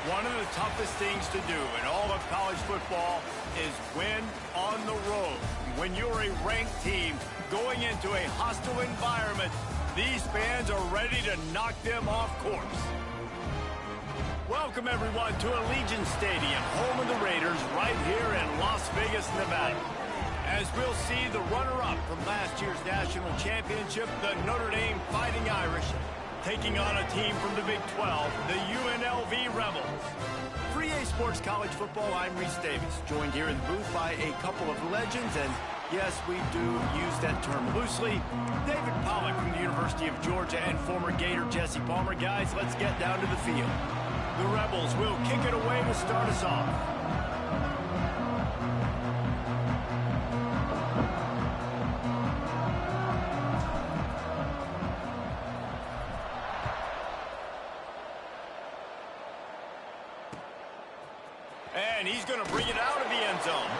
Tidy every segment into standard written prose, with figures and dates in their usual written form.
One of the toughest things to do in all of college football is win on the road. When you're a ranked team going into a hostile environment, these fans are ready to knock them off course. Welcome, everyone, to Allegiant Stadium, home of the Raiders, right here in Las Vegas, Nevada. As we'll see the runner-up from last year's national championship, the Notre Dame Fighting Irish, taking on a team from the Big 12, the UNLV Rebels. For EA Sports College Football, I'm Reese Davis, joined here in the booth by a couple of legends, and yes, we do use that term loosely. David Pollack from the University of Georgia and former Gator Jesse Palmer. Guys, let's get down to the field. The Rebels will kick it away to start us off. And he's going to bring it out of the end zone.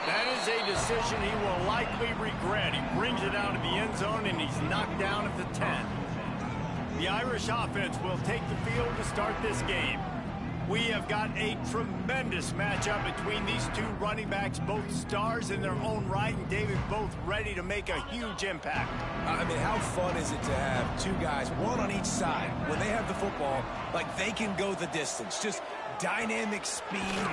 That is a decision he will likely regret. He brings it out of the end zone, and he's knocked down at the 10. The Irish offense will take the field to start this game. We have got a tremendous matchup between these two running backs, both stars in their own right, and David, both ready to make a huge impact. I mean, how fun is it to have two guys, one on each side, when they have the football, like they can go the distance. Just dynamic speed,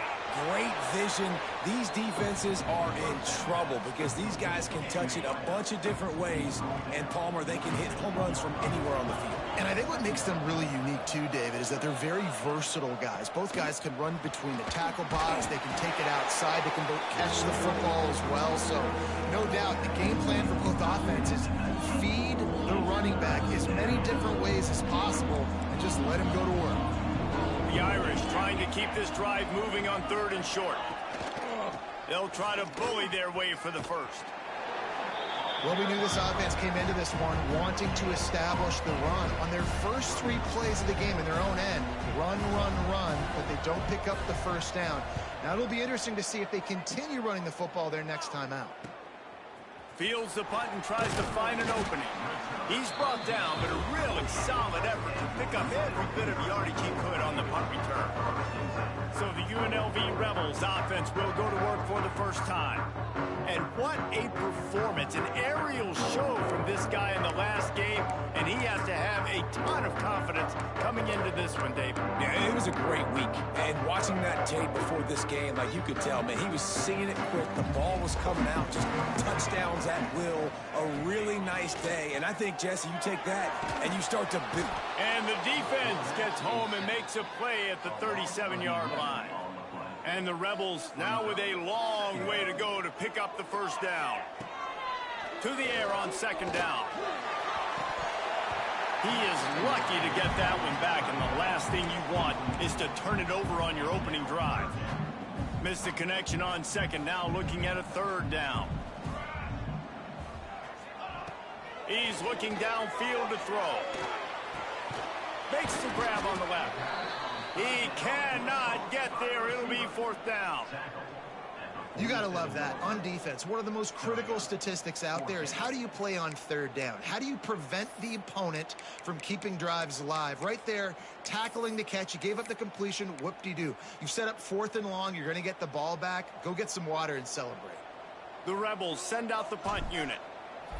great vision. These defenses are in trouble because these guys can touch it a bunch of different ways, and Palmer, they can hit home runs from anywhere on the field. And I think what makes them really unique too, David, is that they're very versatile guys. Both guys can run between the tackle box, they can take it outside, they can both catch the football as well. So no doubt the game plan for both offenses, feed the running back as many different ways as possible and just let him go to work. The Irish trying to keep this drive moving on 3rd and short. They'll try to bully their way for the first. Well, we knew this offense came into this one wanting to establish the run. On their first 3 plays of the game in their own end, run, but they don't pick up the first down. Now it'll be interesting to see if they continue running the football their next time out. Fields the punt and tries to find an opening. He's brought down, but a really solid effort to pick up every bit of yardage he could on the punt return. So the UNLV Rebels offense will go to work for the first time. And what a performance, an aerial show from this guy in the last game, and he has to have a ton of confidence coming into this one, David. Yeah, it was a great week, and watching that tape before this game, like you could tell, man, he was seeing it quick. The ball was coming out, just touchdowns at will. A really nice day, and I think, Jesse, you take that and you start to build. And the defense gets home and makes a play at the 37-yard line. And the Rebels now with a long way to go to pick up the first down. To the air on 2nd down. He is lucky to get that one back, and the last thing you want is to turn it over on your opening drive. Missed the connection on 2nd, now looking at a 3rd down. He's looking downfield to throw. Makes the grab on the left. He cannot get there. It'll be 4th down. You got to love that. On defense, one of the most critical statistics out there is how do you play on 3rd down? How do you prevent the opponent from keeping drives alive? Right there, tackling the catch. You gave up the completion. Whoop-de-doo. You've set up 4th and long. You're going to get the ball back. Go get some water and celebrate. The Rebels send out the punt unit.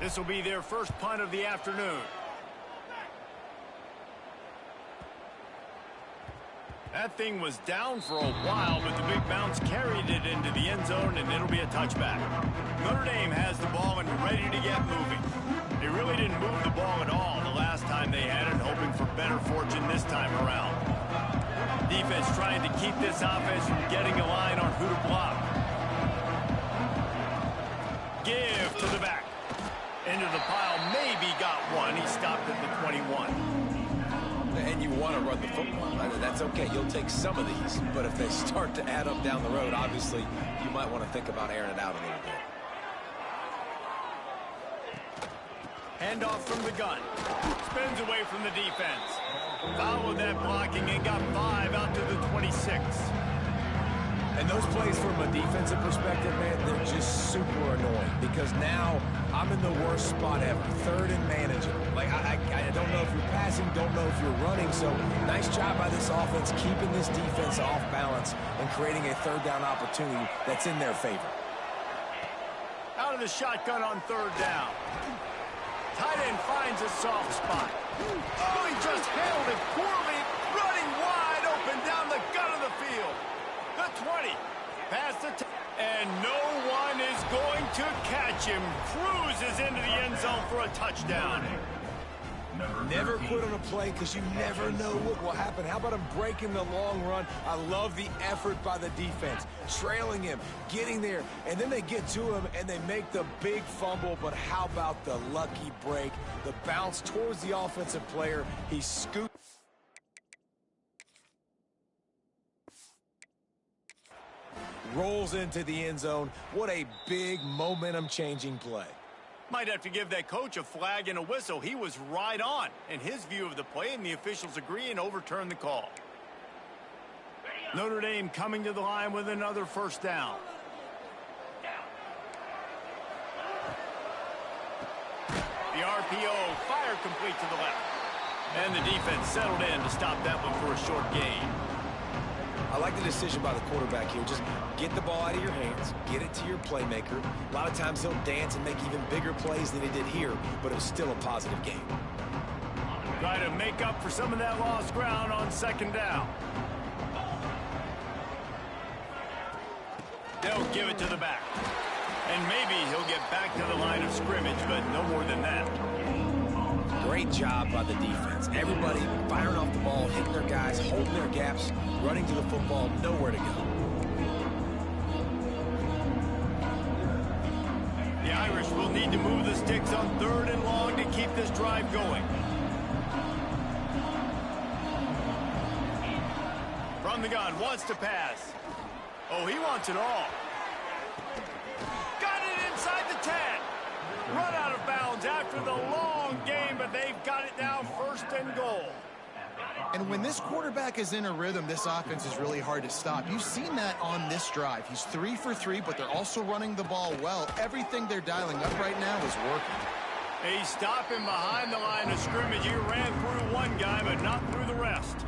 This will be their first punt of the afternoon. That thing was down for a while, but the big bounce carried it into the end zone, and it'll be a touchback. Notre Dame has the ball and ready to get moving. They really didn't move the ball at all the last time they had it, hoping for better fortune this time around. Defense trying to keep this offense from getting a line on who to block. Give to the back. Into the pile, maybe got one. He stopped at the 21. And you want to run the football. I mean, that's okay. You'll take some of these. But if they start to add up down the road, obviously, you might want to think about airing it out a little bit. Handoff from the gun. Spins away from the defense. Followed that blocking and got 5 out to the 26. And those plays from a defensive perspective, man, they're just super annoying because now I'm in the worst spot ever. 3rd and manageable. Like, I don't know if you're passing passing, don't know if you're running. So nice job by this offense keeping this defense off balance and creating a third down opportunity that's in their favor. Out of the shotgun on third down. Tight end finds a soft spot. Oh, he just handled it poorly, running wide open down the gut of the field. The 20, past the and no one is going to catch him. Cruises into the end zone for a touchdown. Never quit on a play because you never know what will happen. How about him breaking the long run? I love the effort by the defense. Trailing him, getting there, and then they get to him and they make the big fumble. But how about the lucky break? The bounce towards the offensive player. He scoots. Rolls into the end zone. What a big momentum-changing play. Might have to give that coach a flag and a whistle. He was right on in his view of the play, and the officials agree and overturn the call. Notre Dame coming to the line with another first down. The RPO, fire complete to the left. And the defense settled in to stop that one for a short gain. I like the decision by the quarterback here. Just get the ball out of your hands, get it to your playmaker. A lot of times he'll dance and make even bigger plays than he did here, but it was still a positive game. Try to make up for some of that lost ground on second down. They'll give it to the back. And maybe he'll get back to the line of scrimmage, but no more than that. Great job by the defense. Everybody firing off the ball, hitting their guys, holding their gaps, running to the football, nowhere to go. The Irish will need to move the sticks on third and long to keep this drive going. From the gun, wants to pass. Oh, he wants it all. Got it inside the 10. Run out of bounds after the long game, but they've got it now first and goal. And when this quarterback is in a rhythm, this offense is really hard to stop. You've seen that on this drive. He's 3 for 3, but they're also running the ball well. Everything they're dialing up right now is working. He's stopping behind the line of scrimmage. He ran through one guy, but not through the rest.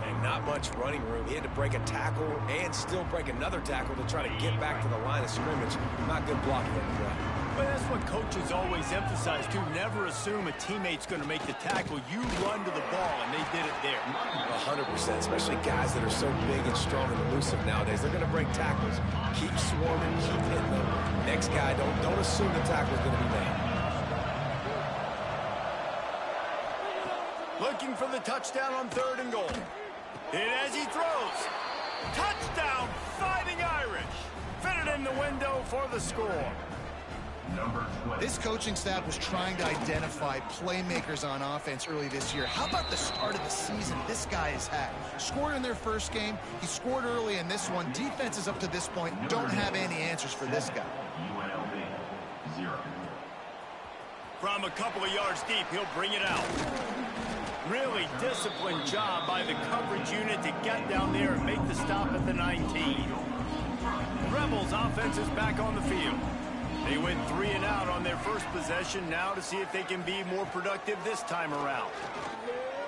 And not much running room. He had to break a tackle and still break another tackle to try to get back to the line of scrimmage. Not good blocking on the play. But that's what coaches always emphasize, too. Never assume a teammate's going to make the tackle. You run to the ball, and they did it there. 100%, especially guys that are so big and strong and elusive nowadays. They're going to break tackles. Keep swarming, keep hitting them. Next guy, don't assume the tackle's going to be made. Looking for the touchdown on third and goal. Hit as he throws. Touchdown, Fighting Irish. Fitted in the window for the score. This coaching staff was trying to identify playmakers on offense early this year. How about the start of the season this guy has had? Scored in their first game. He scored early in this one. Defenses up to this point don't have any answers for this guy. UNLV, 0. From a couple of yards deep, he'll bring it out. Really disciplined job by the coverage unit to get down there and make the stop at the 19. Rebels offense is back on the field. They went 3 and out on their first possession, now to see if they can be more productive this time around.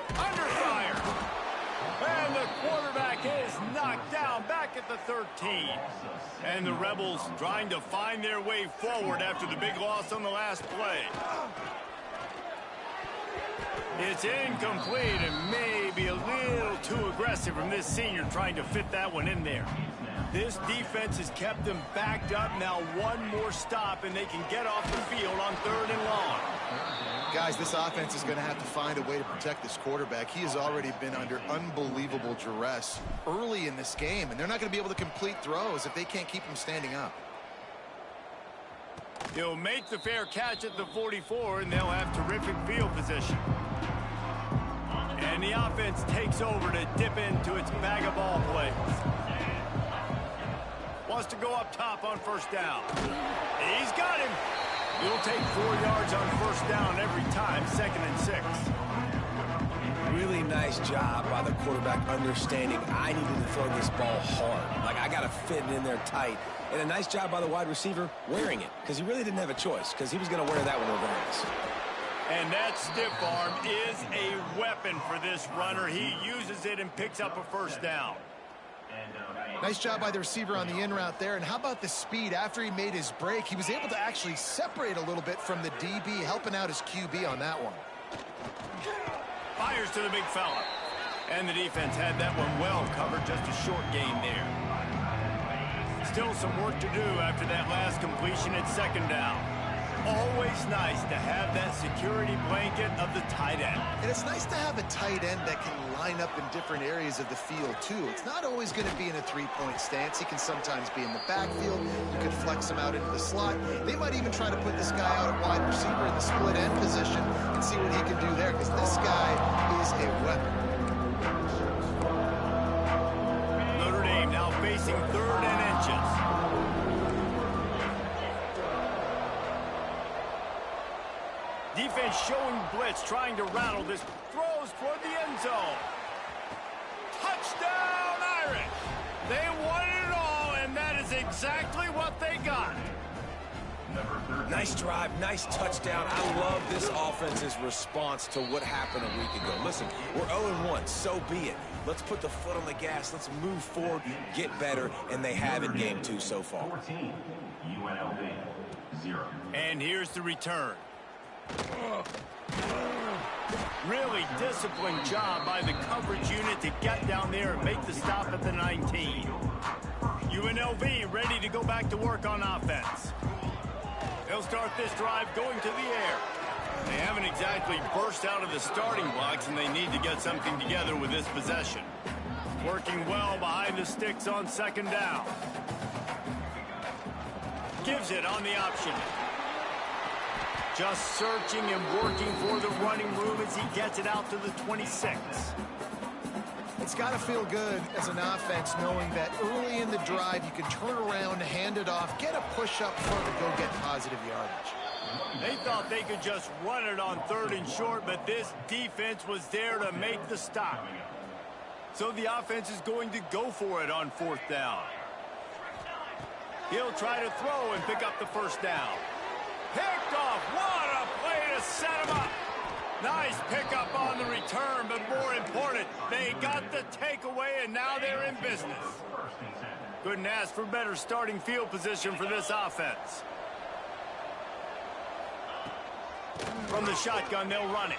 Under fire. And the quarterback is knocked down back at the 13. And the Rebels trying to find their way forward after the big loss on the last play. It's incomplete and maybe a little too aggressive from this senior trying to fit that one in there. This defense has kept them backed up. Now one more stop and they can get off the field on third and long. Guys, this offense is going to have to find a way to protect this quarterback. He has already been under unbelievable duress early in this game, and they're not going to be able to complete throws if they can't keep him standing up. He'll make the fair catch at the 44, and they'll have terrific field position. And the offense takes over to dip into its bag of ball plays. Wants to go up top on first down. He's got him. He'll take 4 yards on first down every time, 2nd and 6. Really nice job by the quarterback understanding I needed to throw this ball hard. Like, I got to fit it in there tight. And a nice job by the wide receiver wearing it, because he really didn't have a choice, because he was going to wear that one regardless. And that stiff arm is a weapon for this runner. He uses it and picks up a first down. Nice job by the receiver on the in route there. And how about the speed? After he made his break, he was able to actually separate a little bit from the DB, helping out his QB on that one. Fires to the big fella. And the defense had that one well covered, just a short gain there. Still some work to do after that last completion at second down. Always nice to have that security blanket of the tight end. And it's nice to have a tight end that can line up in different areas of the field, too. It's not always going to be in a three-point stance. He can sometimes be in the backfield. You could flex him out into the slot. They might even try to put this guy out at wide receiver in the split end position and see what he can do there, because this guy is a weapon. Notre Dame now facing 3rd and inches. Defense showing blitz, trying to rattle this. Throws toward the end zone. Touchdown, Irish! They won it all, and that is exactly what they got. Nice drive, nice touchdown. I love this offense's response to what happened a week ago. Listen, we're 0-1, so be it. Let's put the foot on the gas. Let's move forward, get better, and they have in game 2 so far. 14, UNLV, 0. And here's the return. Really disciplined job by the coverage unit to get down there and make the stop at the 19. UNLV ready to go back to work on offense. They'll start this drive going to the air. They haven't exactly burst out of the starting blocks, and they need to get something together with this possession. Working well behind the sticks on second down. Gives it on the option. Just searching and working for the running room as he gets it out to the 26. It's got to feel good as an offense knowing that early in the drive you can turn around, hand it off, get a push up front, and go get positive yardage. They thought they could just run it on 3rd and short, but this defense was there to make the stop. So the offense is going to go for it on 4th down. He'll try to throw and pick up the first down. Picked off. What a play to set him up. Nice pickup on the return, but more important, they got the takeaway, and now they're in business. Couldn't ask for better starting field position for this offense. From the shotgun, they'll run it.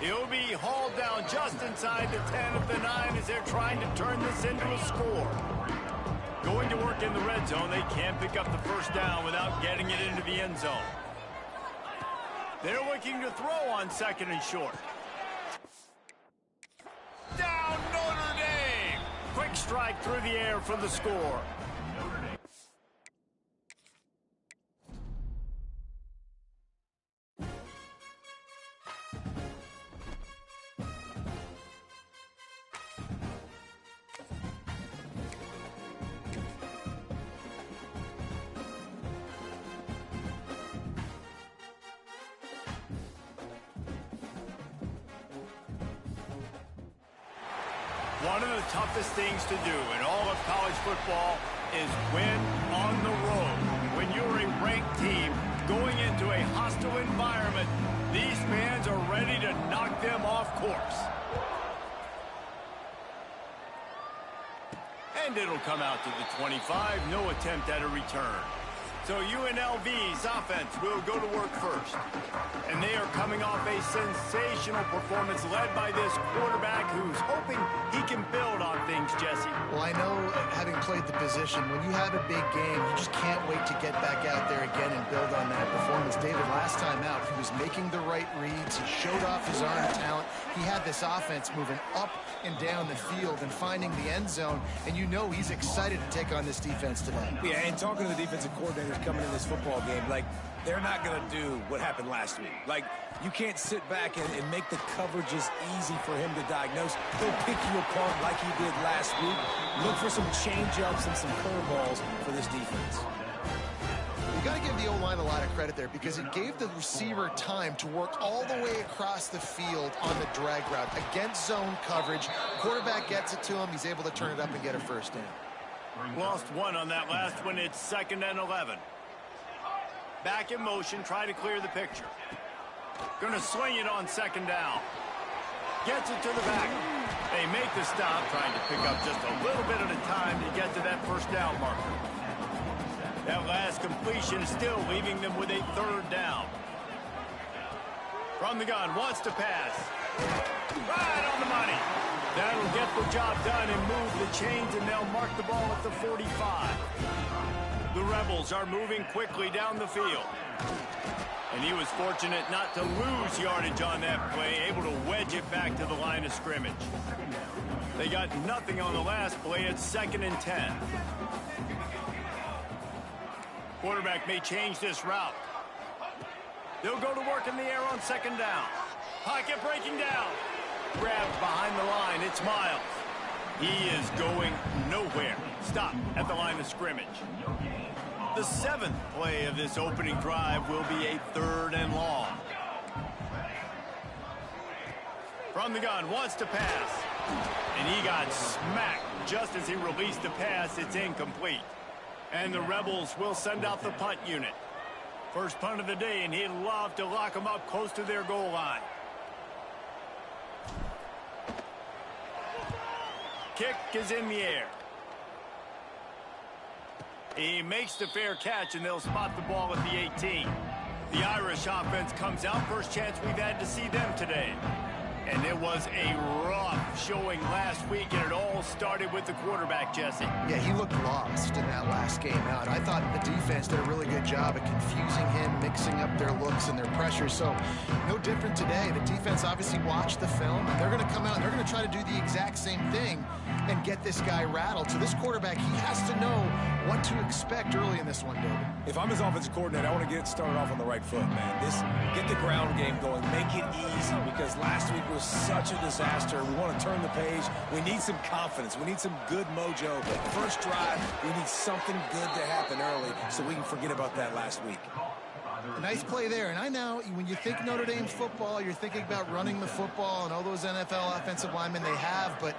He'll be hauled down just inside the 10 of the 9 as they're trying to turn this into a score. Going to work in the red zone, they can't pick up the first down without getting it into the end zone. They're looking to throw on 2nd and short. Down Notre Dame! Quick strike through the air for the score. One of the toughest things to do in all of college football is win on the road. When you're a ranked team going into a hostile environment, these fans are ready to knock them off course. And it'll come out to the 25, no attempt at a return. So UNLV's offense will go to work first. And they are coming off a sensational performance led by this quarterback who's hoping he can build on things, Jesse. Well, I know, having played the position, when you have a big game, you just can't wait to get back out there again and build on that performance. David, last time out, he was making the right reads. He showed off his arm talent. He had this offense moving up and down the field and finding the end zone. And you know he's excited to take on this defense today. Yeah, and talking to the defensive coordinators coming in this football game, like, they're not going to do what happened last week. Like, you can't sit back and make the coverages easy for him to diagnose. He'll pick you apart like he did last week. Look for some change-ups and some curveballs for this defense. You got to give the O-line a lot of credit there because it gave the receiver time to work all the way across the field on the drag route against zone coverage. Quarterback gets it to him. He's able to turn it up and get a first down. Lost one on that last one. It's 2nd and 11. Back in motion, try to clear the picture. Going to swing it on second down. Gets it to the back. They make the stop, trying to pick up just a little bit at a time to get to that first down marker. That last completion is still leaving them with a third down. From the gun, wants to pass. Right on the money. That'll get the job done and move the chains, and they'll mark the ball at the 45. The Rebels are moving quickly down the field. And he was fortunate not to lose yardage on that play, able to wedge it back to the line of scrimmage. They got nothing on the last play. It's 2nd and 10. Quarterback may change this route. They'll go to work in the air on second down. Pocket breaking down. Grabbed behind the line. It's Miles. He is going nowhere. Stop at the line of scrimmage. The 7th play of this opening drive will be a 3rd and long. From the gun, wants to pass. And he got smacked just as he released the pass. It's incomplete. And the Rebels will send out the punt unit. First punt of the day, and he'd love to lock them up close to their goal line. Kick is in the air. He makes the fair catch, and they'll spot the ball at the 18. The Irish offense comes out. First chance we've had to see them today. And it was a rough showing last week, and it all started with the quarterback, Jesse. Yeah, he looked lost in that last game out. I thought the defense did a really good job of confusing him, mixing up their looks and their pressure. So no different today. The defense obviously watched the film, and they're going to come out and they're going to try to do the exact same thing and get this guy rattled. So this quarterback, he has to know what to expect early in this one, David. If I'm his offensive coordinator, I want to get it started off on the right foot, man. Get the ground game going, make it easy, because last week was such a disaster. We want to turn the page. We need some confidence. We need some good mojo. First drive, we need something good to happen early so we can forget about that last week. Nice play there. And I know when you think Notre Dame's football, you're thinking about running the football and all those NFL offensive linemen they have, but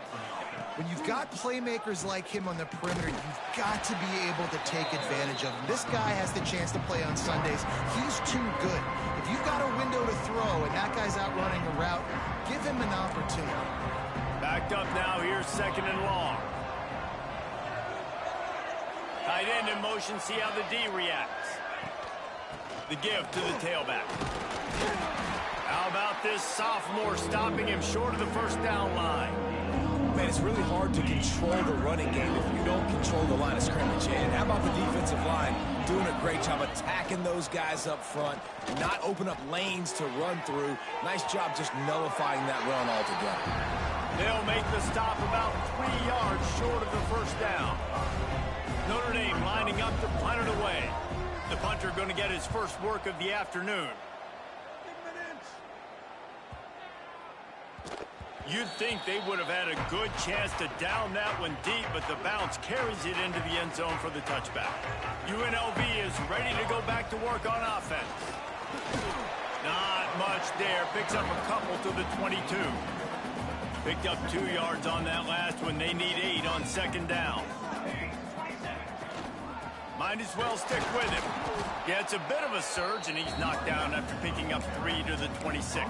when you've got playmakers like him on the perimeter, you've got to be able to take advantage of him. This guy has the chance to play on Sundays. He's too good. If you've got a window to throw and that guy's out running a route, give him an opportunity. Backed up now. Here's 2nd and long. Tight end in motion. See how the D reacts. The give to the tailback. How about this sophomore stopping him short of the first down line? Man, it's really hard to control the running game if you don't control the line of scrimmage. And how about the defensive line doing a great job attacking those guys up front, not open up lanes to run through. Nice job just nullifying that run altogether. They'll make the stop about 3 yards short of the first down. Notre Dame lining up to punt it away. The punter going to get his first work of the afternoon. You'd think they would have had a good chance to down that one deep, but the bounce carries it into the end zone for the touchback. UNLV is ready to go back to work on offense. Not much there. Picks up a couple to the 22. Picked up 2 yards on that last one. They need 8 on second down. Might as well stick with him. Gets a bit of a surge, and he's knocked down after picking up 3 to the 26.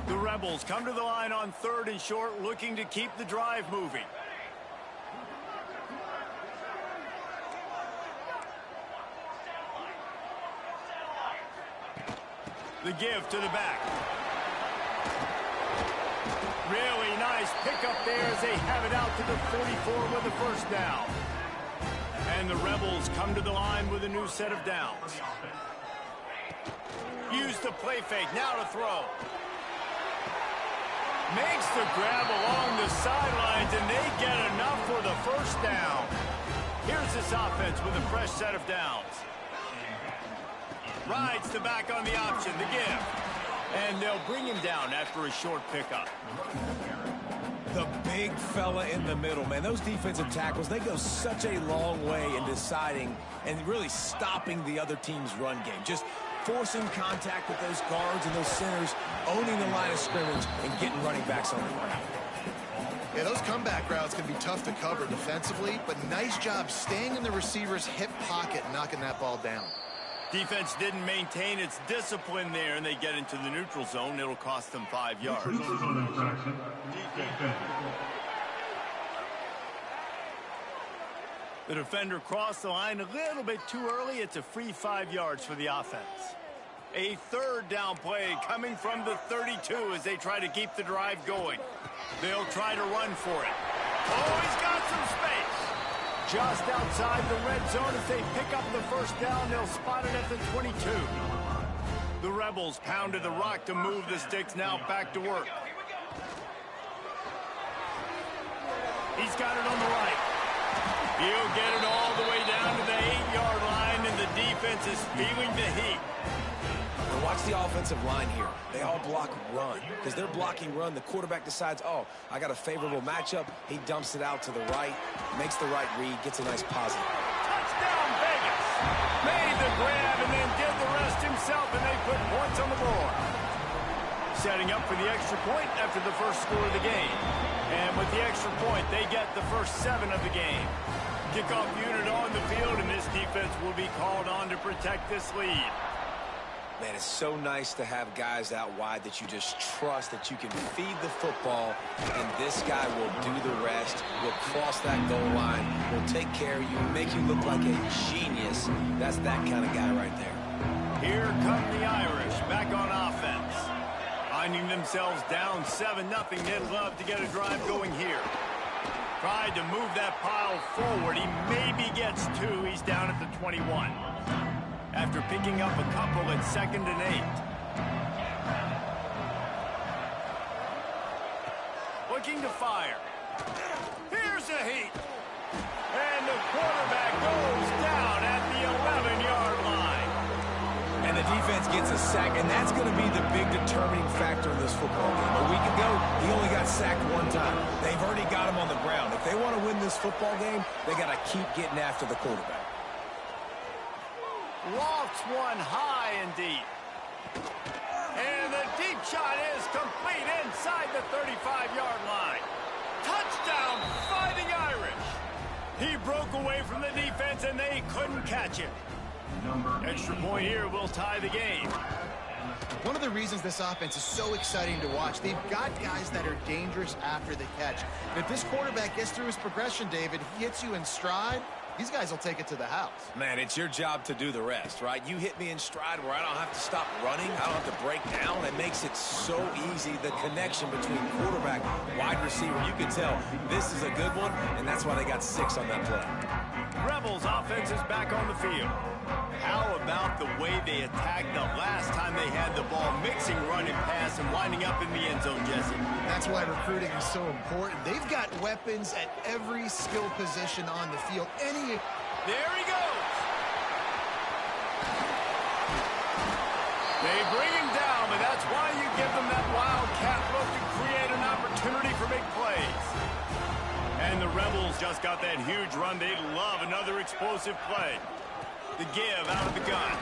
The Rebels come to the line on 3rd and short, looking to keep the drive moving. The give to the back. Really nice pickup there as they have it out to the 44 with the first down. And the Rebels come to the line with a new set of downs. Use the play fake, now to throw. Makes the grab along the sidelines, and they get enough for the first down. Here's this offense with a fresh set of downs. Rides the back on the option, the give. And they'll bring him down after a short pickup. The big fella in the middle, man. Those defensive tackles, they go such a long way in deciding and really stopping the other team's run game. Just forcing contact with those guards and those centers, owning the line of scrimmage, and getting running backs on the ground. Yeah, those comeback routes can be tough to cover defensively, but nice job staying in the receiver's hip pocket and knocking that ball down. Defense didn't maintain its discipline there, and they get into the neutral zone. It'll cost them 5 yards. The defender crossed the line a little bit too early. It's a free 5 yards for the offense. A third down play coming from the 32 as they try to keep the drive going. They'll try to run for it. Oh, he's got some space. Just outside the red zone as they pick up the first down. They'll spot it at the 22. The Rebels pounded the rock to move the sticks. Now back to work. He's got it on the right. He'll get it all the way down to the 8-yard line, and the defense is feeling the heat. Now watch the offensive line here. They all block run. Because they're blocking run, the quarterback decides, oh, I got a favorable matchup. He dumps it out to the right, makes the right read, gets a nice positive. Touchdown, Vegas! Made the grab and then did the rest himself, and they put points on the board. Setting up for the extra point after the first score of the game. And with the extra point, they get the first 7 of the game. Kickoff unit on the field, and this defense will be called on to protect this lead. Man, it's so nice to have guys out wide that you just trust that you can feed the football, and this guy will do the rest, will cross that goal line, will take care of you, make you look like a genius. That's that kind of guy right there. Here come the Irish back on offense. Finding themselves down 7-0, they'd love to get a drive going here. Tried to move that pile forward. He maybe gets 2. He's down at the 21. After picking up a couple at 2nd and 8. Looking to fire. Here's a heat. And the quarterback goes down at the 11-yard line. And the defense gets a sack, and that's going to be the big determining factor in this football game. A week ago, he only got sacked 1 time. They've already got him on the ground. If they want to win this football game, they got to keep getting after the quarterback. Lofts one high and deep. And the deep shot is complete inside the 35-yard line. Touchdown, Fighting Irish. He broke away from the defense, and they couldn't catch him. Extra point here will tie the game. One of the reasons this offense is so exciting to watch, they've got guys that are dangerous after the catch. And if this quarterback gets through his progression, David, he hits you in stride, these guys will take it to the house. Man, it's your job to do the rest, right? You hit me in stride where I don't have to stop running. I don't have to break down. It makes it so easy, the connection between quarterback, wide receiver. You can tell this is a good one, and that's why they got 6 on that play. Rebels offense is back on the field. How about the way they attacked the last time they had the ball, mixing run and pass and winding up in the end zone, Jesse? That's why recruiting is so important. They've got weapons at every skill position on the field. There he goes. They bring him down, but that's why you give them that wildcat look to create an opportunity for big plays. And the Rebels just got that huge run. They'd love another explosive play. The give out of the gun.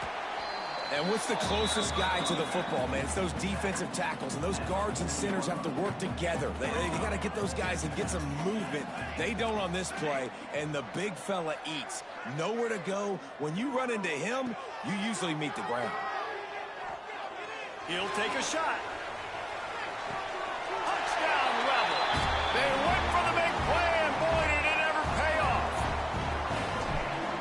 And what's the closest guy to the football, man? It's those defensive tackles, and those guards and centers have to work together. They got to get those guys and get some movement. They don't on this play, and the big fella eats. Nowhere to go. When you run into him, you usually meet the ground. He'll take a shot. Touchdown, Rebels. They went for the big play, and boy, did it ever pay off.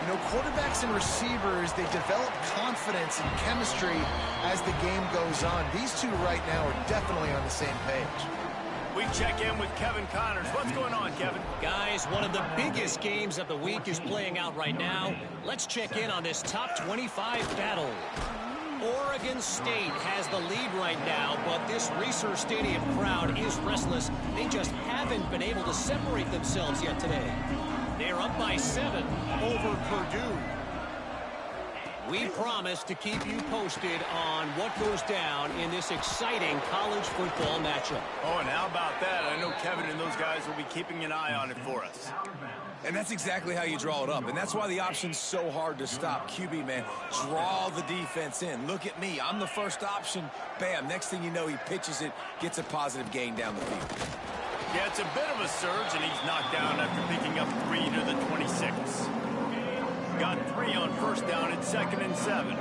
You know, quarterbacks and receivers, they develop confidence and chemistry as the game goes on. These two right now are definitely on the same page. We check in with Kevin Connors. What's going on, Kevin? Guys, one of the biggest games of the week is playing out right now. Let's check in on this top 25 battle. Oregon State has the lead right now, but this Research Stadium crowd is restless. They just haven't been able to separate themselves yet today. They're up by 7 over Purdue. We promise to keep you posted on what goes down in this exciting college football matchup. Oh, and how about that? I know Kevin and those guys will be keeping an eye on it for us. And that's exactly how you draw it up. And that's why the option's so hard to stop. QB, man, draw the defense in. Look at me. I'm the first option. Bam. Next thing you know, he pitches it, gets a positive gain down the field. Yeah, it's a bit of a surge, and he's knocked down after picking up 3 to the 26. Got 3 on first down at 2nd and 7.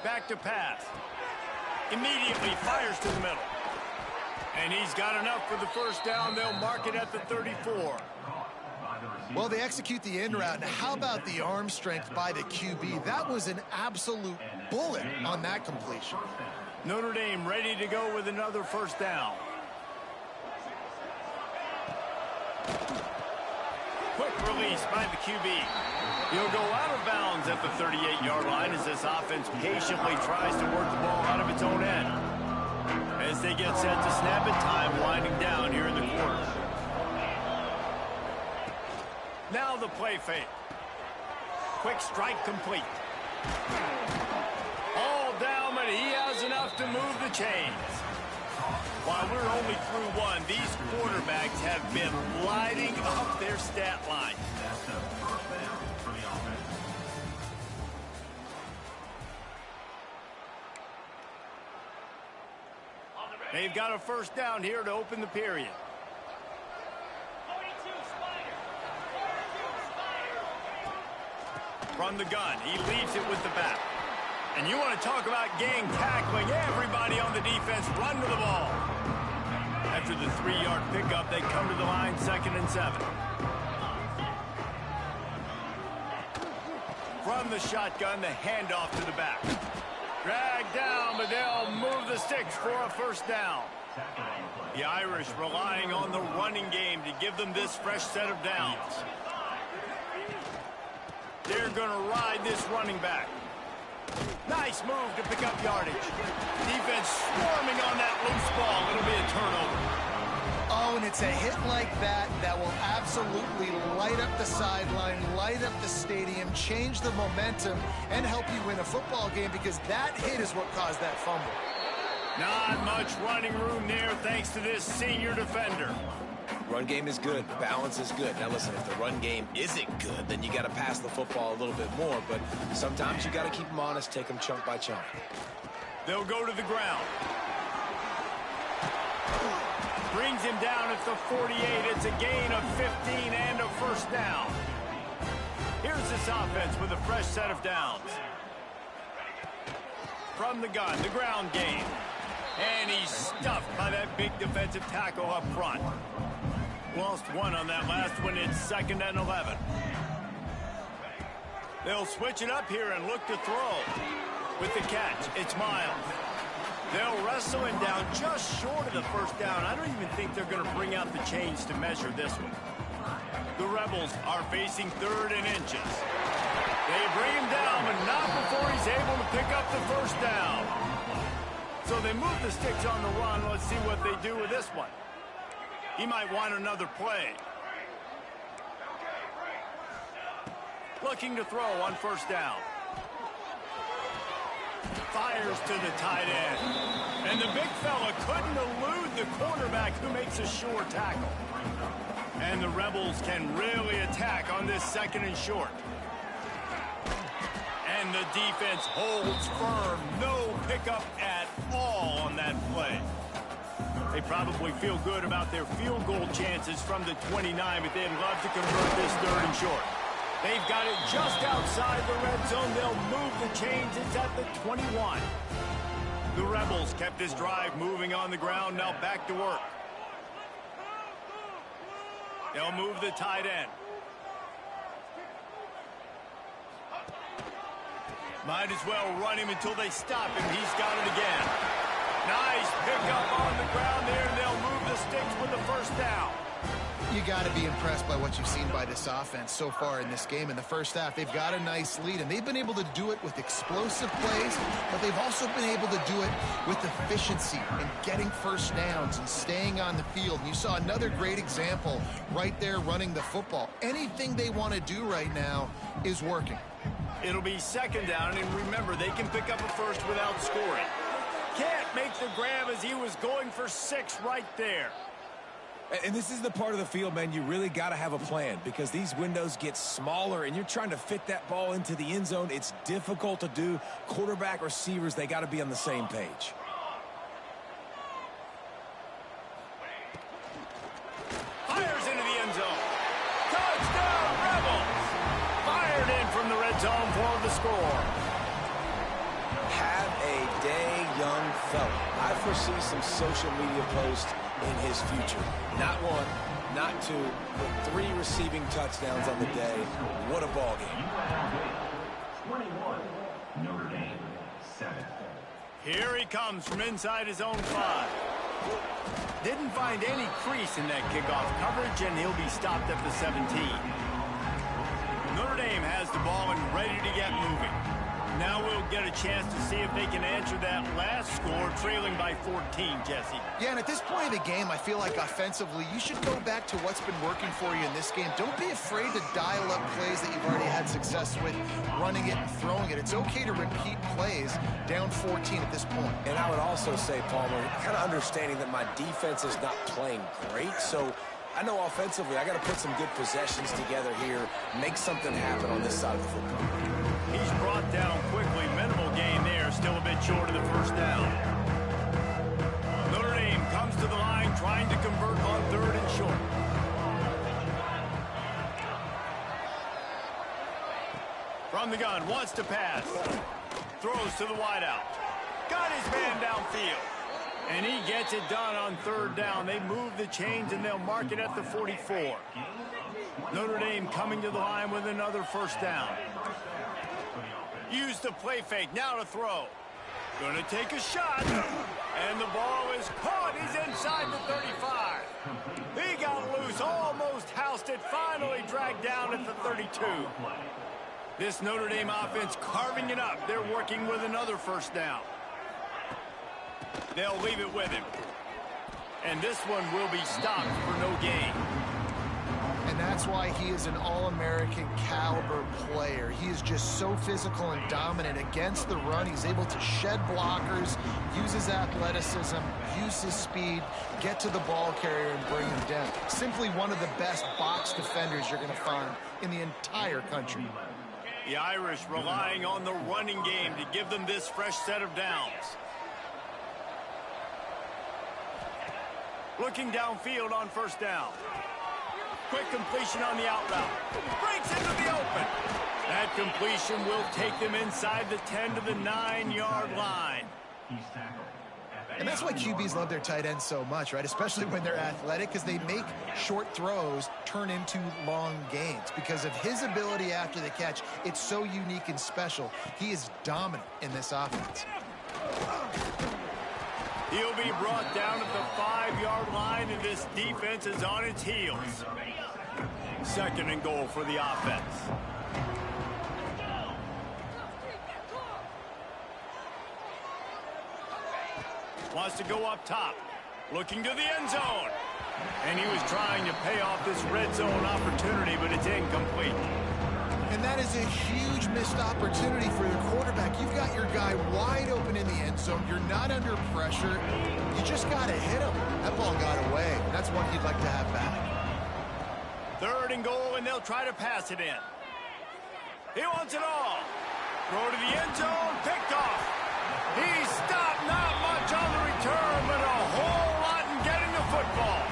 Back to pass. Immediately fires to the middle. And he's got enough for the first down. They'll mark it at the 34. Well, they execute the end route. Now, how about the arm strength by the QB? That was an absolute bullet on that completion. Notre Dame ready to go with another first down. Quick release by the QB. He'll go out of bounds at the 38-yard line as this offense patiently tries to work the ball out of its own end. As they get set to snap it, time winding down here in the quarter. Now the play fake. Quick strike complete. All down, but he has enough to move the chains. While we're only through one, these quarterbacks have been lighting up their stat line. They've got a first down here to open the period. From the gun, he leaves it with the back. And you want to talk about gang tackling. Everybody on the defense run to the ball. After the 3-yard pickup, they come to the line, 2nd and 7. From the shotgun, the handoff to the back. Dragged down, but they'll move the sticks for a first down. The Irish relying on the running game to give them this fresh set of downs. They're going to ride this running back. Nice move to pick up yardage. Defense swarming on that loose ball. It'll be a turnover. Oh, and it's a hit like that that will absolutely light up the sideline, light up the stadium, change the momentum, and help you win a football game, because that hit is what caused that fumble. Not much running room there thanks to this senior defender. Run game is good. The balance is good. Now, listen, if the run game isn't good, then you got to pass the football a little bit more. But sometimes you got to keep them honest, take them chunk by chunk. They'll go to the ground. Brings him down at the 48. It's a gain of 15 and a first down. Here's this offense with a fresh set of downs. From the gun, the ground game. And he's stuffed by that big defensive tackle up front. Lost 1 on that last one. It's 2nd and 11. They'll switch it up here and look to throw. With the catch, it's Miles. They'll wrestle him down just short of the first down. I don't even think they're going to bring out the chains to measure this one. The Rebels are facing 3rd and inches. They bring him down, but not before he's able to pick up the first down. So they move the sticks on the run. Let's see what they do with this one. He might want another play. Looking to throw on first down. Fires to the tight end. And the big fella couldn't elude the quarterback, who makes a sure tackle. And the Rebels can really attack on this 2nd and short. And the defense holds firm. No pickup at all on that play. They probably feel good about their field goal chances from the 29, but they'd love to convert this 3rd and short. They've got it just outside the red zone. They'll move the chains. It's at the 21. The Rebels kept this drive moving on the ground. Now back to work. They'll move the tight end. Might as well run him until they stop him. He's got it again. Nice pickup on the ground there, and they'll move the sticks with the first down. You got to be impressed by what you've seen by this offense so far in this game. In the first half, they've got a nice lead, and they've been able to do it with explosive plays, but they've also been able to do it with efficiency and getting first downs and staying on the field. And you saw another great example right there running the football. Anything they want to do right now is working. It'll be 2nd down, and remember, they can pick up a first without scoring. Can't make the grab as he was going for 6 right there. And this is the part of the field, man, you really got to have a plan, because these windows get smaller and you're trying to fit that ball into the end zone. It's difficult to do. Quarterback, receivers, they got to be on the same page. red zone for the score. Have a day, young fella. I foresee some social media posts in his future. Not one, not two, but 3 receiving touchdowns on the day. What a ball game. 21, Notre Dame, 7. Here he comes from inside his own 5. Didn't find any crease in that kickoff coverage, and he'll be stopped at the 17. Notre Dame has the ball and ready to get moving. Now we'll get a chance to see if they can answer that last score, trailing by 14, Jesse. Yeah, and at this point of the game, I feel like offensively, you should go back to what's been working for you in this game. Don't be afraid to dial up plays that you've already had success with, running it and throwing it. It's okay to repeat plays down 14 at this point. And I would also say, Palmer, kind of understanding that my defense is not playing great, so I know offensively I got to put some good possessions together here, make something happen on this side of the football. He's brought down quickly. Minimal gain there. Still a bit short of the first down. Notre Dame comes to the line trying to convert on 3rd and short. From the gun, wants to pass. Throws to the wideout. Got his man downfield. And he gets it done on 3rd down. They move the chains and they'll mark it at the 44. Notre Dame coming to the line with another first down. Use the play fake, now to throw. Gonna take a shot, and the ball is caught. He's inside the 35. He got loose, almost housed it, finally dragged down at the 32. This Notre Dame offense carving it up. They're working with another first down. They'll leave it with him. And this one will be stopped for no gain. And that's why he is an All-American caliber player. He is just so physical and dominant against the run. He's able to shed blockers, use his athleticism, use his speed, get to the ball carrier and bring him down. Simply one of the best box defenders you're going to find in the entire country. The Irish relying on the running game to give them this fresh set of downs. Looking downfield on first down. Quick completion on the out route. Breaks into the open. That completion will take them inside the 10 to the 9-yard line. And that's why QBs love their tight ends so much, right? Especially when they're athletic, because they make short throws turn into long gains. Because of his ability after the catch, it's so unique and special. He is dominant in this offense. He'll be brought down at the 5-yard line, and this defense is on its heels. 2nd and goal for the offense. Wants to go up top. Looking to the end zone. And he was trying to pay off this red zone opportunity, but it's incomplete. And that is a huge missed opportunity for the quarterback. You've got your guy wide open in the end zone. You're not under pressure. You just got to hit him. That ball got away. That's one he'd like to have back. 3rd and goal, and they'll try to pass it in. He wants it all. Throw to the end zone, picked off. He stopped, not much on the return, but a whole lot in getting the football.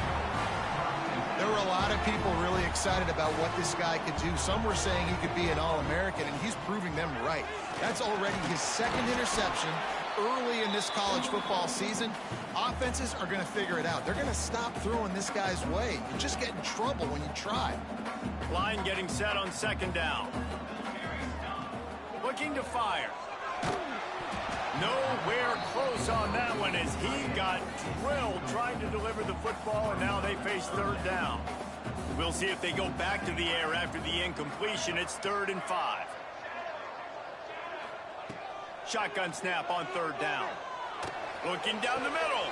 There were a lot of people really excited about what this guy could do. Some were saying he could be an All-American, and he's proving them right. That's already his 2nd interception early in this college football season. Offenses are going to figure it out. They're going to stop throwing this guy's way. You just get in trouble when you try. Line getting set on 2nd down. Looking to fire. Nowhere close on that one as he got drilled trying to deliver the football, and now they face 3rd down. We'll see if they go back to the air after the incompletion. It's 3rd and 5. Shotgun snap on 3rd down. Looking down the middle.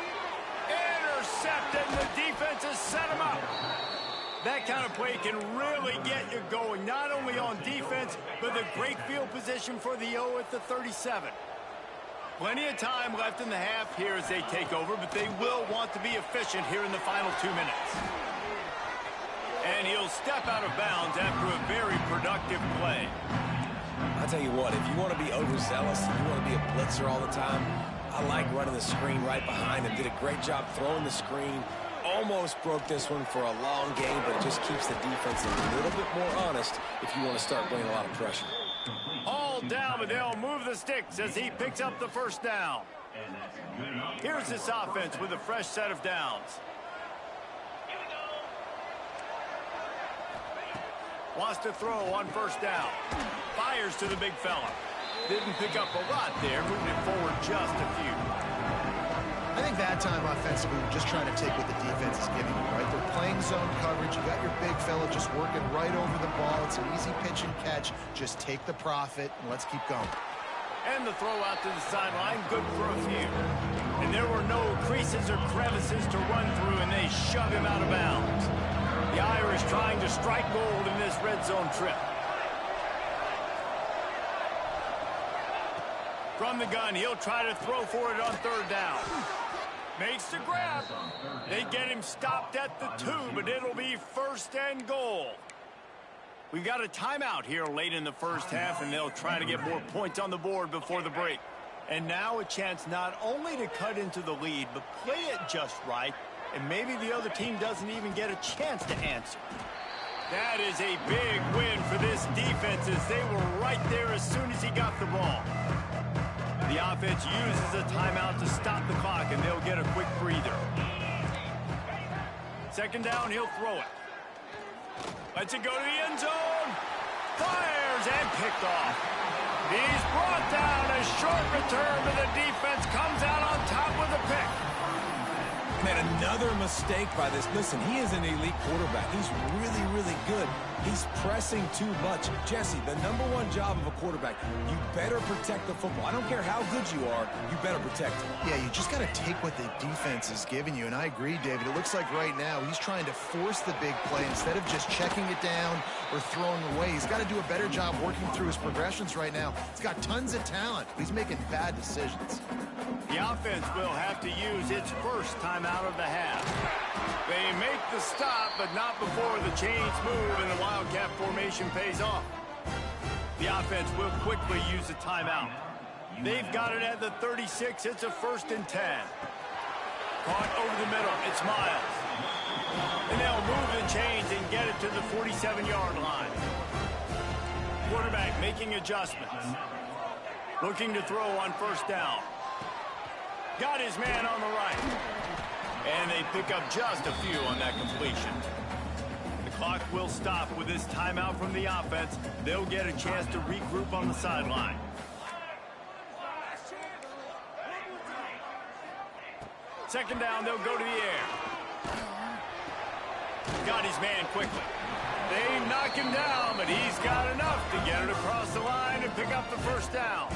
Intercepted, and the defense has set him up. That kind of play can really get you going, not only on defense, but the great field position for the O at the 37. Plenty of time left in the half here as they take over, but they will want to be efficient here in the final 2 minutes. And he'll step out of bounds after a very productive play. I'll tell you what, if you want to be overzealous, if you want to be a blitzer all the time, I like running the screen right behind him. Did a great job throwing the screen. Almost broke this one for a long game, but it just keeps the defense a little bit more honest if you want to start bringing a lot of pressure. settled down, but they'll move the sticks as he picks up the first down. Here's this offense with a fresh set of downs. Wants to throw on first down. Fires to the big fella. Didn't pick up a lot there, moving it forward just a few. I think that time offensively, we're just trying to take what the defense is giving you, right? They're playing zone coverage. You got your big fella just working right over the ball. It's an easy pitch and catch. Just take the profit, and let's keep going. And the throw out to the sideline, good for a few. And there were no creases or crevices to run through, and they shove him out of bounds. The Irish trying to strike gold in this red zone trip. From the gun, he'll try to throw for it on third down. Makes the grab. They get him stopped at the 2, but it'll be first and goal. We've got a timeout here late in the first half, and they'll try to get more points on the board before the break. And now a chance not only to cut into the lead, but play it just right, and maybe the other team doesn't even get a chance to answer. That is a big win for this defense, as they were right there as soon as he got the ball. The offense uses a timeout to stop the clock, and they'll get a quick breather. Second down, he'll throw it. Lets it go to the end zone. Fires and picked off. He's brought down. A short return, but the defense comes out on top with a pick. Man, another mistake by this. Listen, he is an elite quarterback. He's really, really good. He's pressing too much. Jesse, the #1 job of a quarterback, you better protect the football. I don't care how good you are, you better protect it. Yeah, you just got to take what the defense is giving you, and I agree, David. It looks like right now he's trying to force the big play instead of just checking it down or throwing away. He's got to do a better job working through his progressions right now. He's got tons of talent, but he's making bad decisions. The offense will have to use its first timeout of the half. They make the stop, but not before the chains move and the Wildcat formation pays off. The offense will quickly use a timeout. They've got it at the 36. It's a 1st and 10. Caught over the middle. It's Miles. And they'll move the chains and get it to the 47-yard line. Quarterback making adjustments. Looking to throw on first down. Got his man on the right. And they pick up just a few on that completion. The clock will stop with this timeout from the offense. They'll get a chance to regroup on the sideline. Second down, they'll go to the air. Got his man quickly. They knock him down, but he's got enough to get it across the line and pick up the first down.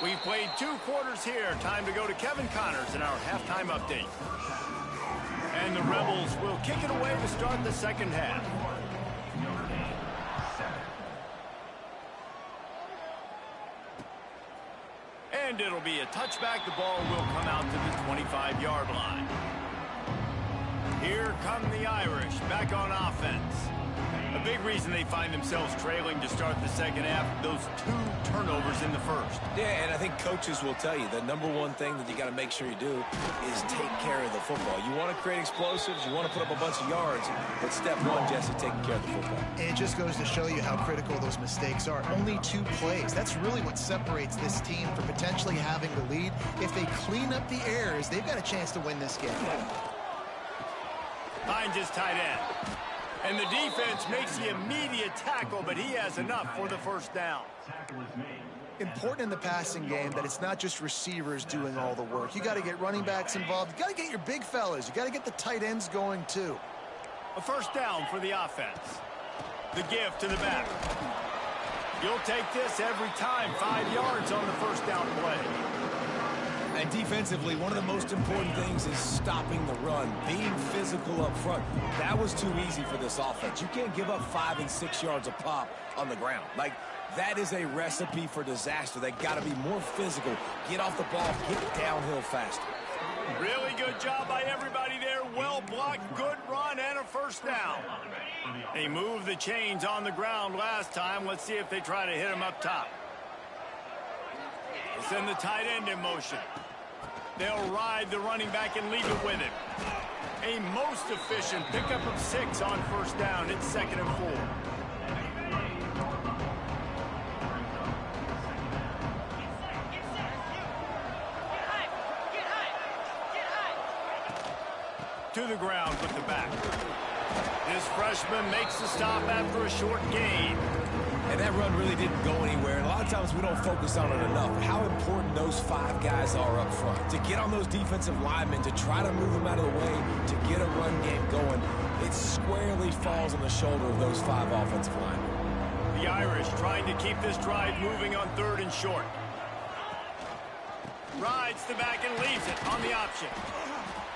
We've played 2 quarters here. Time to go to Kevin Connors in our halftime update. And the Rebels will kick it away to start the second half. And it'll be a touchback. The ball will come out to the 25-yard line. Here come the Irish back on offense. A big reason they find themselves trailing to start the second half, those 2 turnovers in the first. Yeah, and I think coaches will tell you the #1 thing that you got to make sure you do is take care of the football. You want to create explosives, you want to put up a bunch of yards, but step 1, Jesse, taking care of the football. And it just goes to show you how critical those mistakes are. Only 2 plays. That's really what separates this team from potentially having the lead. If they clean up the errors, they've got a chance to win this game. Finds his tight end. And the defense makes the immediate tackle, but he has enough for the first down. Important in the passing game that it's not just receivers doing all the work. You got to get running backs involved. You got to get your big fellas. You got to get the tight ends going too. A first down for the offense. The give to the back. You'll take this every time. 5 yards on the first down play. And defensively, one of the most important things is stopping the run, being physical up front. That was too easy for this offense. You can't give up 5 and 6 yards a pop on the ground. Like, that is a recipe for disaster. They got to be more physical, get off the ball, get downhill faster. Really good job by everybody there. Well blocked, good run, and a first down. They moved the chains on the ground last time. Let's see if they try to hit him up top. They send the tight end in motion. They'll ride the running back and leave it with him. A most efficient pickup of 6 on first down. It's 2nd and 4. To the ground with the back. This freshman makes the stop after a short gain. And that run really didn't go anywhere. And a lot of times we don't focus on it enough. How important those 5 guys are up front. To get on those defensive linemen, to try to move them out of the way, to get a run game going, it squarely falls on the shoulder of those 5 offensive linemen. The Irish trying to keep this drive moving on 3rd and short. Rides the back and leaves it on the option.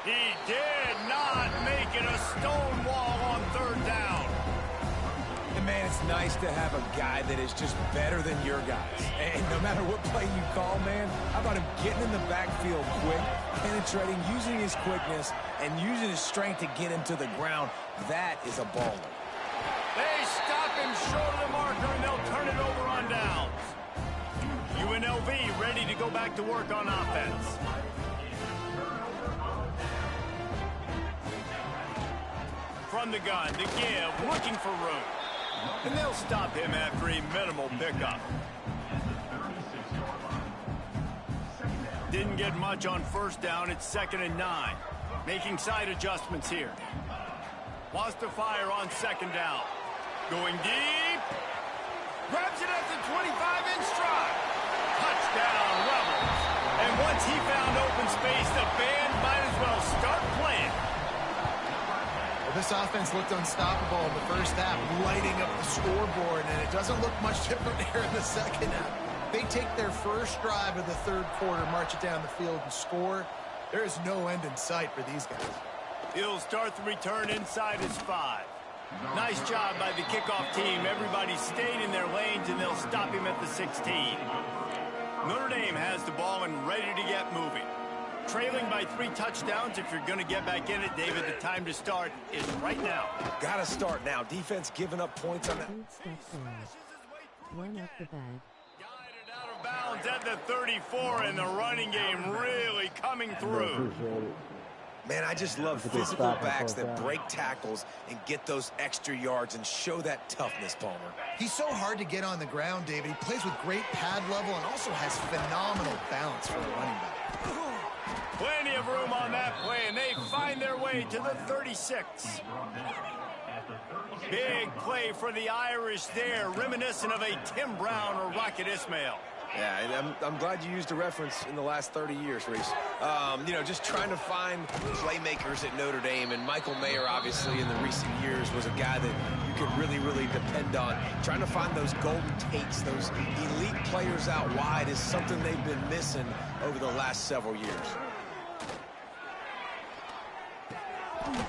He did not make it a stone wall on 3rd down. And man, it's nice to have a guy that is just better than your guys. And no matter what play you call, man, how about him getting in the backfield quick, penetrating, using his quickness, and using his strength to get him to the ground. That is a baller. They stop him short of the marker, and they'll turn it over on downs. UNLV ready to go back to work on offense. From the gun, the give, looking for room. And they'll stop him after a minimal pickup. Didn't get much on first down. It's 2nd and 9. Making side adjustments here. Wants to fire on 2nd down. Going deep. Grabs it at the 25 in stride. Touchdown, Rebels. And once he found open space, the band might as well start playing. This offense looked unstoppable in the first half, lighting up the scoreboard, and it doesn't look much different here in the second half. They take their first drive of the 3rd quarter, march it down the field, and score. There is no end in sight for these guys. He'll start the return inside his 5. Nice job by the kickoff team. Everybody stayed in their lanes, and they'll stop him at the 16. Notre Dame has the ball and ready to get moving. Trailing by 3 touchdowns. If you're going to get back in it, David, the time to start is right now. Got to start now. Defense giving up points on that. One up the bag. Guided out of bounds at the 34, and the running game really coming through. Man, I just love physical backs that break tackles and get those extra yards and show that toughness, Palmer. He's so hard to get on the ground, David. He plays with great pad level and also has phenomenal balance for a running back. Plenty of room on that play, and they find their way to the 36. Big play for the Irish there, reminiscent of a Tim Brown or Rocket Ismail. Yeah, and I'm glad you used a reference in the last 30 years, Reese. You know, just trying to find playmakers at Notre Dame, and Michael Mayer, obviously, in the recent years, was a guy that you could really, really depend on. Trying to find those golden takes, those elite players out wide is something they've been missing over the last several years.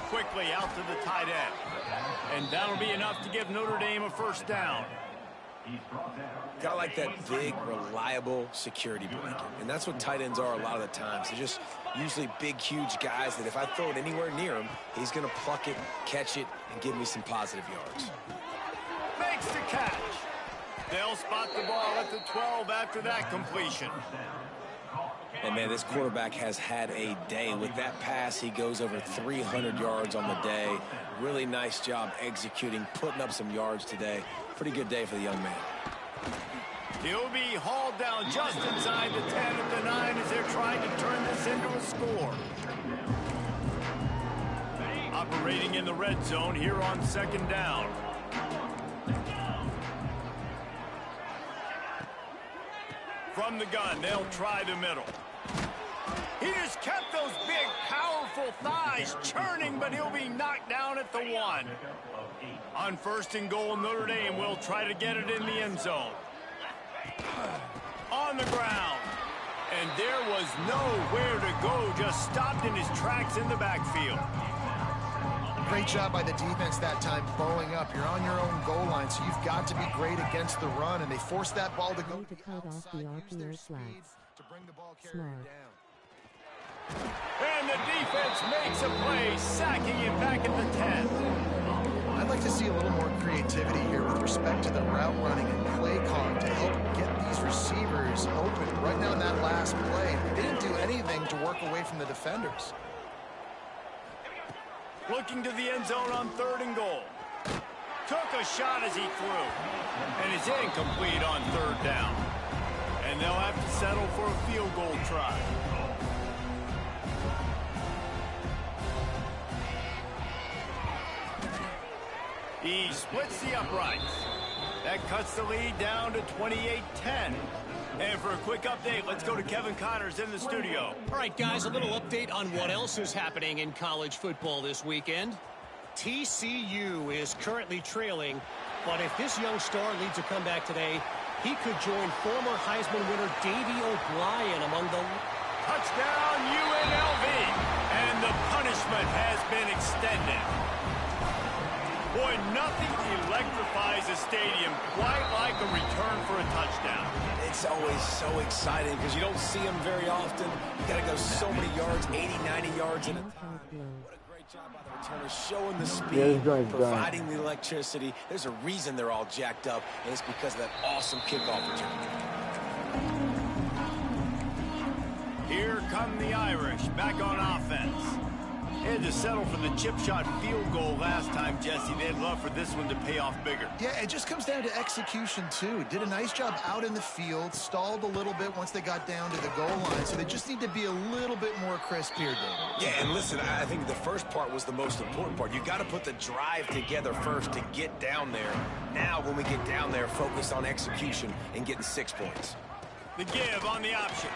Quickly out to the tight end. And that'll be enough to give Notre Dame a first down. Kind of like that big, reliable security blanket. And that's what tight ends are a lot of the times. They're just usually big, huge guys that if I throw it anywhere near him, he's going to pluck it, catch it, and give me some positive yards. Makes the catch. They'll spot the ball at the 12 after that completion. And, man, this quarterback has had a day. With that pass, he goes over 300 yards on the day. Really nice job executing, putting up some yards today. Pretty good day for the young man. He'll be hauled down just inside the 10 at the 9 as they're trying to turn this into a score. Operating in the red zone here on 2nd down. From the gun, they'll try the middle. He just kept those big, powerful thighs churning, but he'll be knocked down at the 1. On 1st and goal, Notre Dame will try to get it in the end zone. On the ground. And there was nowhere to go, just stopped in his tracks in the backfield. Great job by the defense that time, bowling up. You're on your own goal line, so you've got to be great against the run, and they forced that ball to go to cut off the RPO flags. To bring the ball carrier down. And the defense makes a play, sacking him back at the 10. I'd like to see a little more creativity here with respect to the route running and play calling to help get these receivers open. Right now in that last play, they didn't do anything to work away from the defenders. Looking to the end zone on 3rd and goal. Took a shot as he threw. And it's incomplete on 3rd down. And they'll have to settle for a field goal try. He splits the uprights. That cuts the lead down to 28-10. And for a quick update, let's go to Kevin Connors in the studio. All right, guys, a little update on what else is happening in college football this weekend. TCU is currently trailing, but if this young star leads a comeback today, he could join former Heisman winner Davey O'Brien among the... Touchdown, UNLV! And the punishment has been extended. Boy, nothing electrifies a stadium quite like a return for a touchdown. It's always so exciting because you don't see them very often. You got to go so many yards, 80, 90 yards. And what a great job by the returners, showing the speed, providing the electricity. There's a reason they're all jacked up, and it's because of that awesome kickoff return. Here come the Irish, back on offense. They had to settle for the chip shot field goal last time, Jesse. They'd love for this one to pay off bigger. Yeah, it just comes down to execution, too. Did a nice job out in the field, stalled a little bit once they got down to the goal line, so they just need to be a little bit more crisp here, David. Yeah, and listen, I think the first part was the most important part. You got to put the drive together first to get down there. Now, when we get down there, focus on execution and getting 6 points. The give on the option.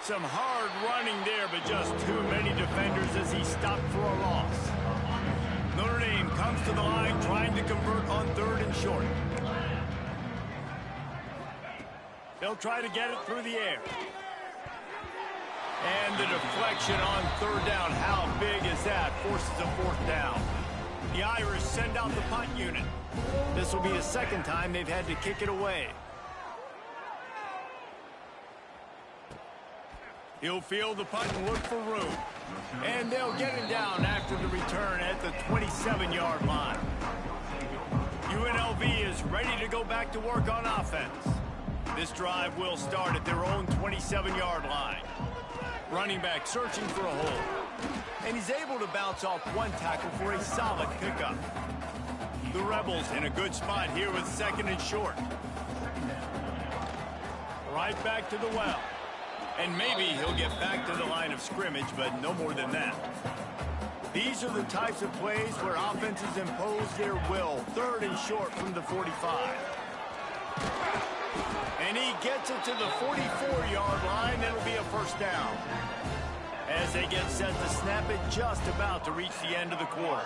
Some hard running there, but just too many defenders as he stopped for a loss. Notre Dame comes to the line trying to convert on 3rd and short. They'll try to get it through the air. And the deflection on 3rd down. How big is that? Forces a 4th down. The Irish send out the punt unit. This will be the 2nd time they've had to kick it away. He'll field the punt and look for room. And they'll get him down after the return at the 27-yard line. UNLV is ready to go back to work on offense. This drive will start at their own 27-yard line. Running back searching for a hole. And he's able to bounce off one tackle for a solid pickup. The Rebels in a good spot here with 2nd and short. Right back to the well. And maybe he'll get back to the line of scrimmage, but no more than that. These are the types of plays where offenses impose their will. 3rd and short from the 45. And he gets it to the 44-yard line. It'll be a 1st down. As they get set to snap it, just about to reach the end of the quarter.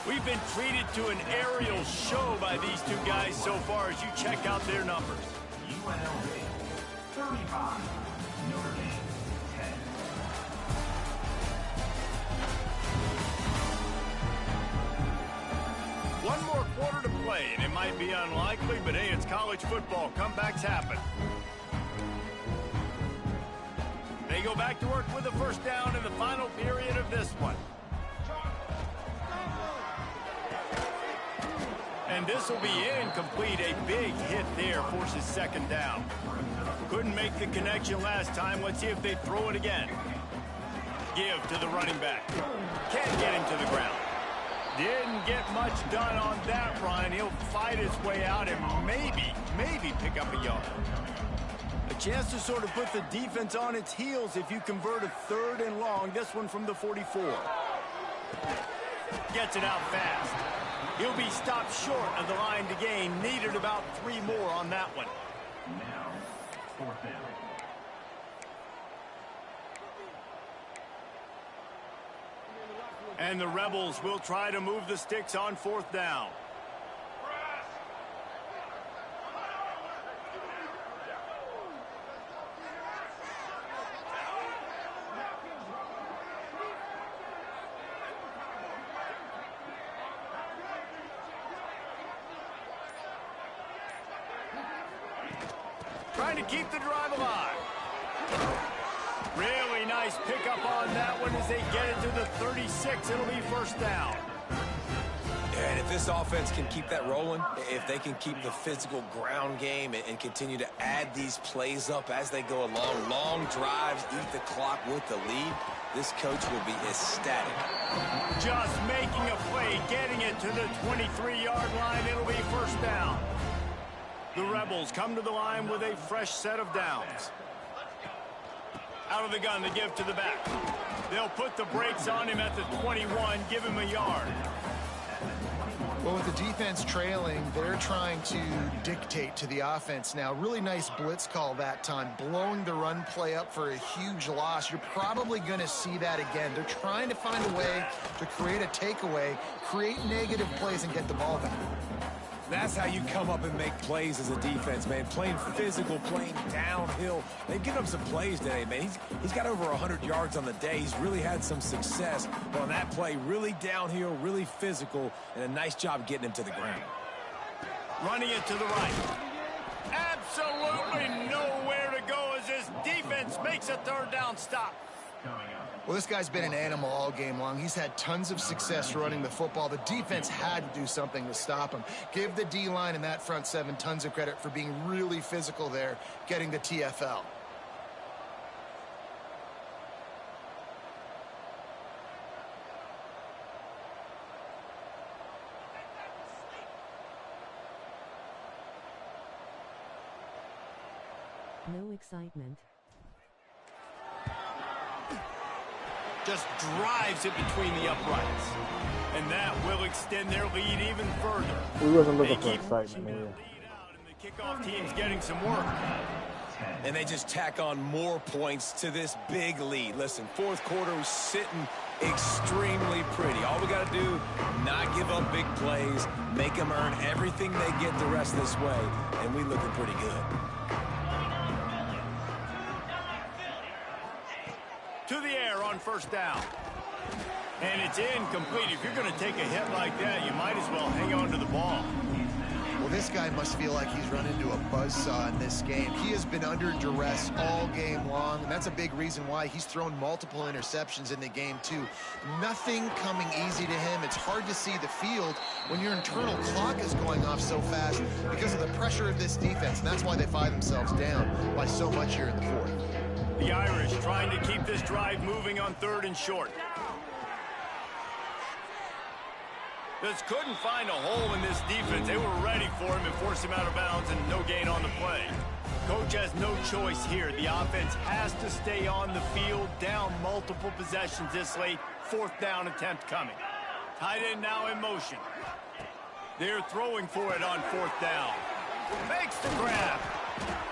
We've been treated to an aerial show by these two guys so far as you check out their numbers. UNLV 35, Notre Dame 10. One more quarter to play, and it might be unlikely, but hey, it's college football. Comebacks happen. They go back to work with a 1st down in the final period of this one. And this will be incomplete. A big hit there forces 2nd down. Couldn't make the connection last time. Let's see if they throw it again. Give to the running back. Can't get him to the ground. Didn't get much done on that run. He'll fight his way out and maybe pick up a yard. A chance to sort of put the defense on its heels if you convert a 3rd and long. This one from the 44. Gets it out fast. He'll be stopped short of the line to gain. Needed about 3 more on that one. Now, 4th down. And the Rebels will try to move the sticks on 4th down. Trying to keep the drive alive. Really nice pickup on that one as they get it to the 36. It'll be 1st down. And if If this offense can keep that rolling, if they can keep the physical ground game and continue to add these plays up as they go along, long drives, eat the clock with the lead, this coach will be ecstatic. Just making a play, getting it to the 23-yard line. It'll be first down. The Rebels come to the line with a fresh set of downs. Out of the gun to give to the back. They'll put the brakes on him at the 21, give him a yard. Well, with the defense trailing, they're trying to dictate to the offense now. Really nice blitz call that time, blowing the run play up for a huge loss. You're probably going to see that again. They're trying to find a way to create a takeaway, create negative plays, and get the ball back. That's how you come up and make plays as a defense, man. Playing physical, playing downhill. They've given up some plays today, man. He's got over 100 yards on the day. He's really had some success. But on that play, really downhill, really physical, and a nice job getting him to the ground. Running it to the right. Absolutely nowhere to go as this defense makes a third down stop. Well, this guy's been an animal all game long. He's had tons of success running the football. The defense had to do something to stop him. Give the D-line and that front seven tons of credit for being really physical there, getting the TFL. No excitement. Just drives it between the uprights. And that will extend their lead even further. We wasn't looking They for keep excitement here. and the kickoff team's getting some work. And they just tack on more points to this big lead. Listen, fourth quarter was sitting extremely pretty. All we got to do, not give up big plays, make them earn everything they get the rest of this way, and we looking pretty good. To the air on first down. And it's incomplete. If you're going to take a hit like that, you might as well hang on to the ball. Well, this guy must feel like he's run into a buzzsaw in this game. He has been under duress all game long, and that's a big reason why he's thrown multiple interceptions in the game, too. Nothing coming easy to him. It's hard to see the field when your internal clock is going off so fast because of the pressure of this defense, and that's why they find themselves down by so much here in the fourth. The Irish trying to keep this drive moving on third and short. Just couldn't find a hole in this defense. They were ready for him and forced him out of bounds, and no gain on the play. Coach has no choice here. The offense has to stay on the field, down multiple possessions this late. Fourth down attempt coming. Tight end now in motion. They're throwing for it on fourth down. Makes the grab.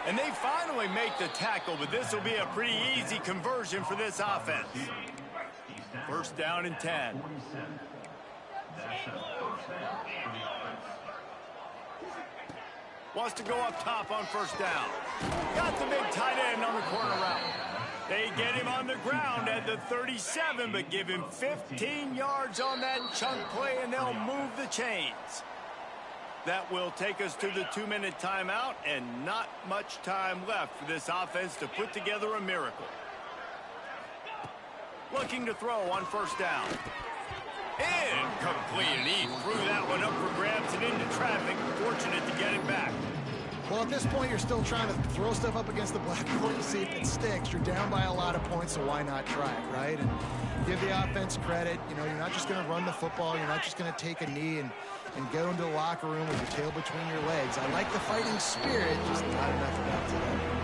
And they finally make the tackle, but this will be a pretty easy conversion for this offense. First down and 10. Wants to go up top on first down. Got the big tight end on the corner route. They get him on the ground at the 37, but give him 15 yards on that chunk play, and they'll move the chains. That will take us to the 2-minute timeout, and not much time left for this offense to put together a miracle. Looking to throw on first down. Incomplete, and he threw that one up for grabs and into traffic. Fortunate to get it back. Well, at this point, you're still trying to throw stuff up against the blackboard to see if it sticks. You're down by a lot of points, so why not try it, right? And give the offense credit. You know, you're not just going to run the football. You're not just going to take a knee and go into the locker room with your tail between your legs. I like the fighting spirit, just not enough of that today.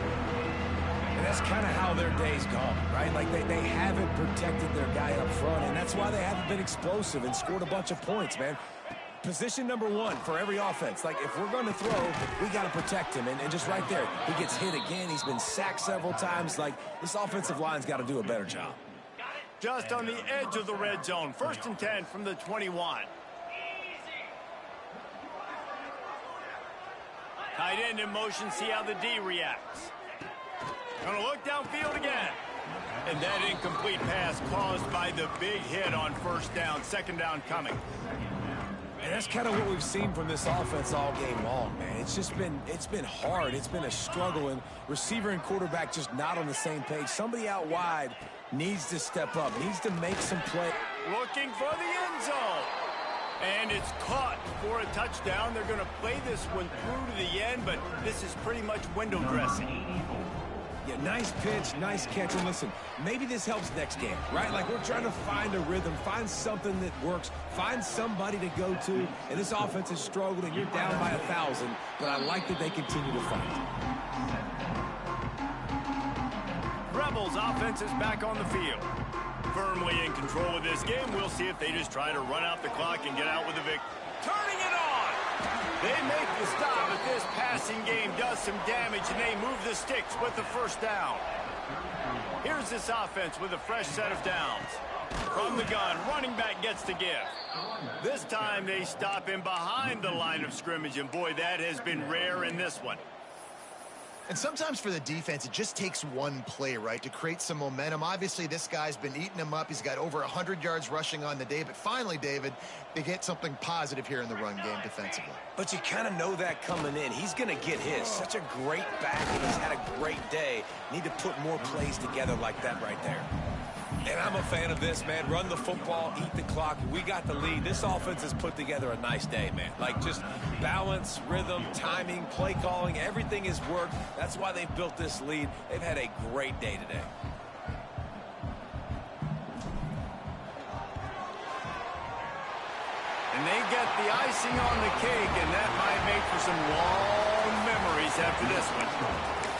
And that's kind of how their day's gone, right? Like they haven't protected their guy up front, and that's why they haven't been explosive and scored a bunch of points, man. Position number one for every offense. Like, if we're going to throw, we got to protect him. And just right there, he gets hit again. He's been sacked several times. Like, this offensive line's got to do a better job. Just on the edge of the red zone. First and 10 from the 21. Tight end in motion. See how the D reacts. Going to look downfield again. And that incomplete pass caused by the big hit on first down. Second down coming. And that's kind of what we've seen from this offense all game long, man. It's been hard. It's been a struggle, and receiver and quarterback just not on the same page. Somebody out wide needs to step up, needs to make some play. Looking for the end zone. And it's caught for a touchdown. They're going to play this one through to the end, but this is pretty much window dressing. Yeah, nice pitch, nice catch. And listen, maybe this helps next game, right? Like we're trying to find a rhythm, find something that works, find somebody to go to. And this offense has struggled, and you're down by 1,000. But I like that they continue to fight. Rebels offense is back on the field. Firmly in control of this game. We'll see if they just try to run out the clock and get out with a victory. Turning it on! They make the stop, but this passing game does some damage, and they move the sticks with the first down. Here's this offense with a fresh set of downs. From the gun, running back gets the give. This time they stop him behind the line of scrimmage, and boy, that has been rare in this one. And sometimes for the defense, it just takes one play, right, to create some momentum. Obviously, this guy's been eating him up. He's got over 100 yards rushing on the day. But finally, David, they get something positive here in the run game defensively. But you kind of know that coming in. He's going to get his. Such a great back, and he's had a great day. Need to put more plays together like that right there. And I'm a fan of this, man. Run the football, eat the clock. We got the lead. This offense has put together a nice day, man. Like just balance, rhythm, timing, play calling, everything has worked. That's why they've built this lead. They've had a great day today. And they get the icing on the cake, and that might make for some long memories after this one.